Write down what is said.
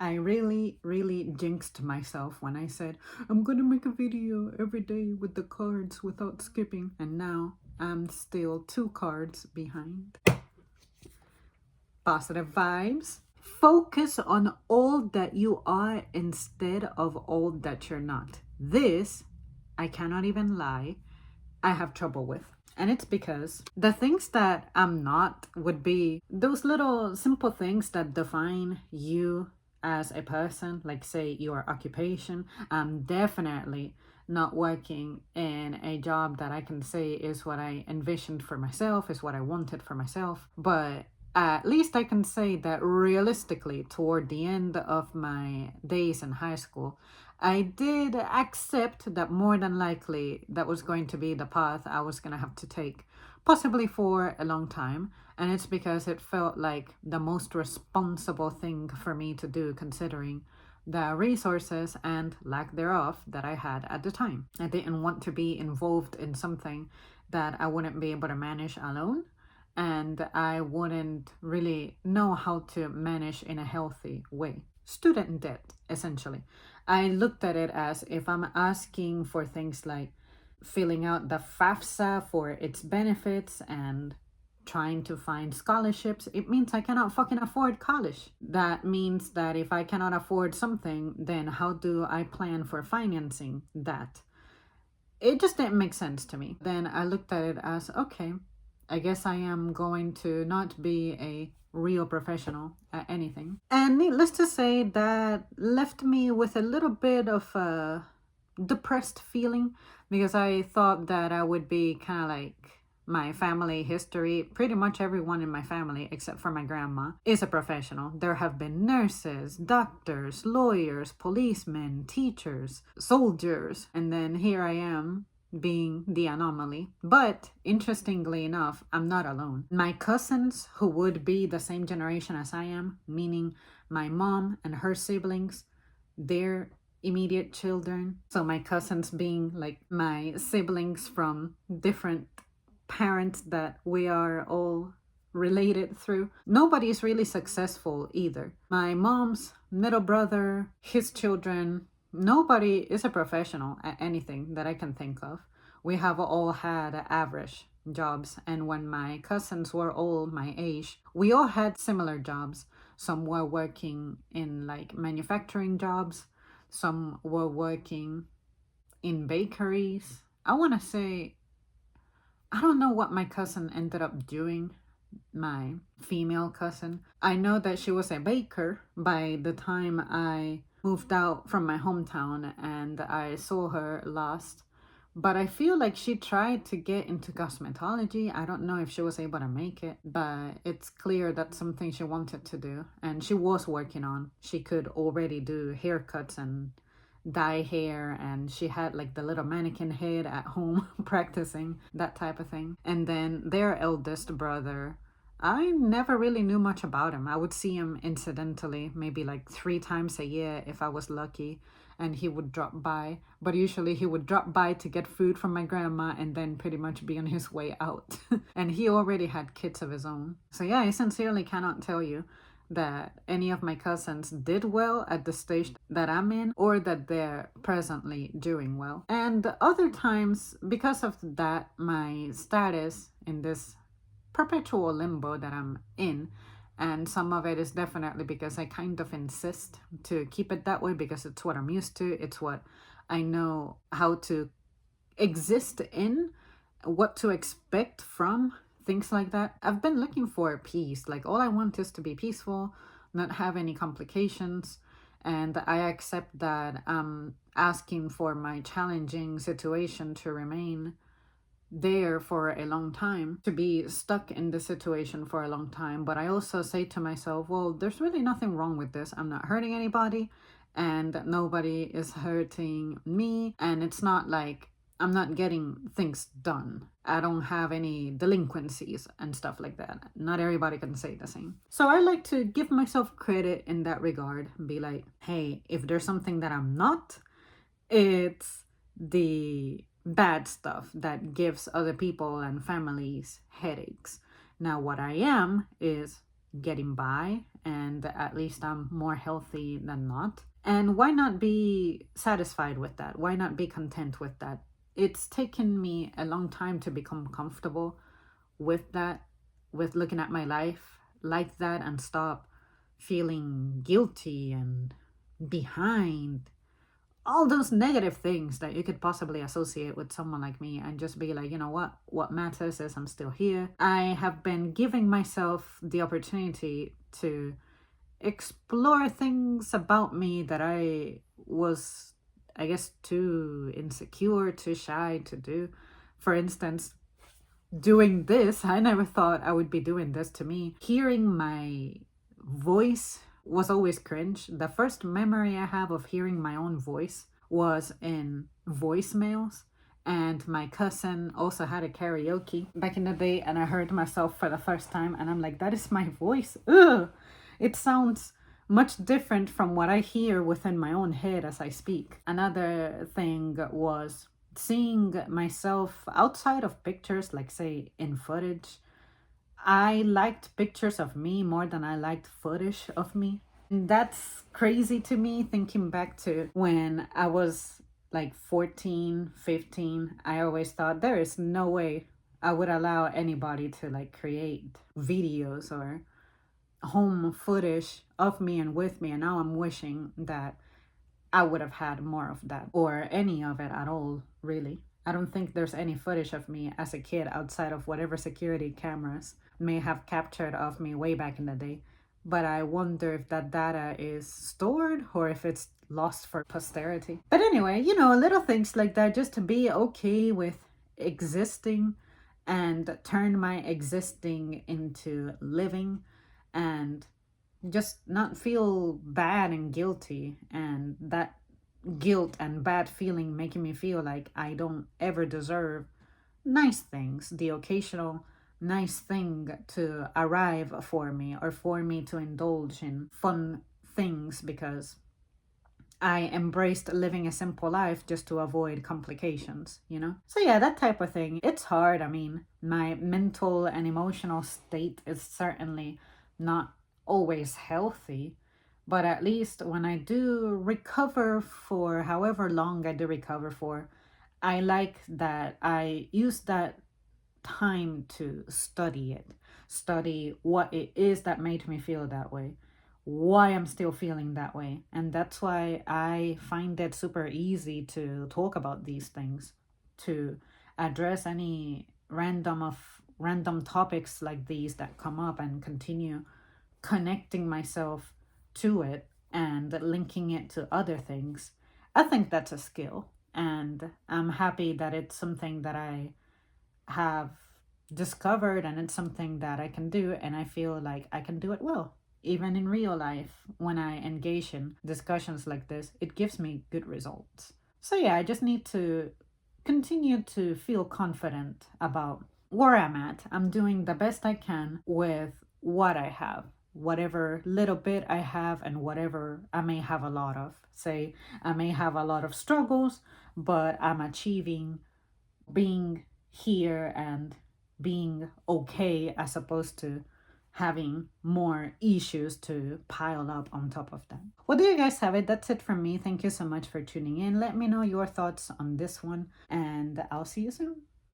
I really, really jinxed myself when I said, I'm gonna make a video every day with the cards without skipping. And now I'm still 2 cards behind. Positive vibes. Focus on all that you are instead of all that you're not. This, I cannot even lie, I have trouble with. And it's because the things that I'm not would be those little simple things that define you as a person, like, say, your occupation. I'm definitely not working in a job that I can say is what I envisioned for myself, is what I wanted for myself. But at least I can say that realistically, toward the end of my days in high school, I did accept that more than likely that was going to be the path I was going to have to take, possibly for a long time. And it's because it felt like the most responsible thing for me to do, considering the resources and lack thereof that I had at the time. I didn't want to be involved in something that I wouldn't be able to manage alone, and I wouldn't really know how to manage in a healthy way. Student debt, essentially. I looked at it as, if I'm asking for things like filling out the FAFSA for its benefits and trying to find scholarships, it means I cannot fucking afford college. That means that if I cannot afford something, then how do I plan for financing that? It just didn't make sense to me. Then I looked at it as, okay, I guess I am going to not be a real professional at anything. And needless to say, that left me with a little bit of a depressed feeling, because I thought that I would be kind of like my family history. Pretty much everyone in my family, except for my grandma, is a professional. There have been nurses, doctors, lawyers, policemen, teachers, soldiers, and then here I am being the anomaly. But interestingly enough, I'm not alone. My cousins, who would be the same generation as I am, meaning my mom and her siblings, their immediate children. So my cousins being like my siblings from different parents that we are all related through. Nobody's really successful either. My mom's middle brother, his children, nobody is a professional at anything that I can think of. We have all had average jobs, and when my cousins were all my age, we all had similar jobs. Some were working in like manufacturing jobs, some were working in bakeries. I want to say, I don't know what my cousin ended up doing, my female cousin. I know that she was a baker by the time I moved out from my hometown and I saw her last. But I feel like she tried to get into cosmetology. I don't know if she was able to make it, but it's clear that's something she wanted to do and she was working on. She could already do haircuts and dye hair, and she had like the little mannequin head at home practicing that type of thing. And then their eldest brother, I never really knew much about him. I would see him incidentally, maybe like 3 times a year if I was lucky, and he would drop by. But usually he would drop by to get food from my grandma and then pretty much be on his way out. And he already had kids of his own. So yeah, I sincerely cannot tell you that any of my cousins did well at the stage that I'm in, or that they're presently doing well. And other times, because of that, my status in this perpetual limbo that I'm in, and some of it is definitely because I kind of insist to keep it that way because it's what I'm used to, it's what I know how to exist in, what to expect from things like that. I've been looking for peace. Like, all I want is to be peaceful, not have any complications. And I accept that I'm asking for my challenging situation to remain there for a long time, to be stuck in the situation for a long time. But I also say to myself, well, there's really nothing wrong with this. I'm not hurting anybody, and nobody is hurting me. And it's not like I'm not getting things done. I don't have any delinquencies and stuff like that. Not everybody can say the same. So I like to give myself credit in that regard and be like, hey, if there's something that I'm not, it's the bad stuff that gives other people and families headaches. Now, what I am is getting by, and at least I'm more healthy than not. And why not be satisfied with that? Why not be content with that? It's taken me a long time to become comfortable with that, with looking at my life like that, and stop feeling guilty and behind, all those negative things that you could possibly associate with someone like me, and just be like, you know what matters is I'm still here. I have been giving myself the opportunity to explore things about me that I was, I guess, too insecure, too shy to do. For instance, doing this, I never thought I would be doing this to me. Hearing my voice was always cringe. The first memory I have of hearing my own voice was in voicemails. And my cousin also had a karaoke back in the day, and I heard myself for the first time, and I'm like, that is my voice. Ugh! It sounds much different from what I hear within my own head as I speak. Another thing was seeing myself outside of pictures, like say in footage. I liked pictures of me more than I liked footage of me. And that's crazy to me, thinking back to when I was like 14, 15. I always thought there is no way I would allow anybody to like create videos or home footage of me and with me. And now I'm wishing that I would have had more of that, or any of it at all, really. I don't think there's any footage of me as a kid outside of whatever security cameras may have captured of me way back in the day. But I wonder if that data is stored or if it's lost for posterity. But anyway, little things like that, just to be okay with existing and turn my existing into living, and just not feel bad and guilty, and that guilt and bad feeling making me feel like I don't ever deserve nice things, the occasional nice thing to arrive for me, or for me to indulge in fun things because I embraced living a simple life just to avoid complications. So yeah, that type of thing. It's hard. I mean, my mental and emotional state is certainly not always healthy, but at least when I do recover, for however long I do recover for, I like that I use that time to study what it is that made me feel that way, why I'm still feeling that way. And that's why I find it super easy to talk about these things, to address any random topics like these that come up, and continue connecting myself to it and linking it to other things. I think that's a skill, and I'm happy that it's something that I have discovered, and it's something that I can do, and I feel like I can do it well. Even in real life, when I engage in discussions like this, it gives me good results. So yeah, I just need to continue to feel confident about where I'm at. I'm doing the best I can with what I have, whatever little bit I have, and whatever I may have a lot of. Say, I may have a lot of struggles, but I'm achieving being here and being okay, as opposed to having more issues to pile up on top of that. Well, there you guys have it. That's it from me. Thank you so much for tuning in. Let me know your thoughts on this one, and I'll see you soon.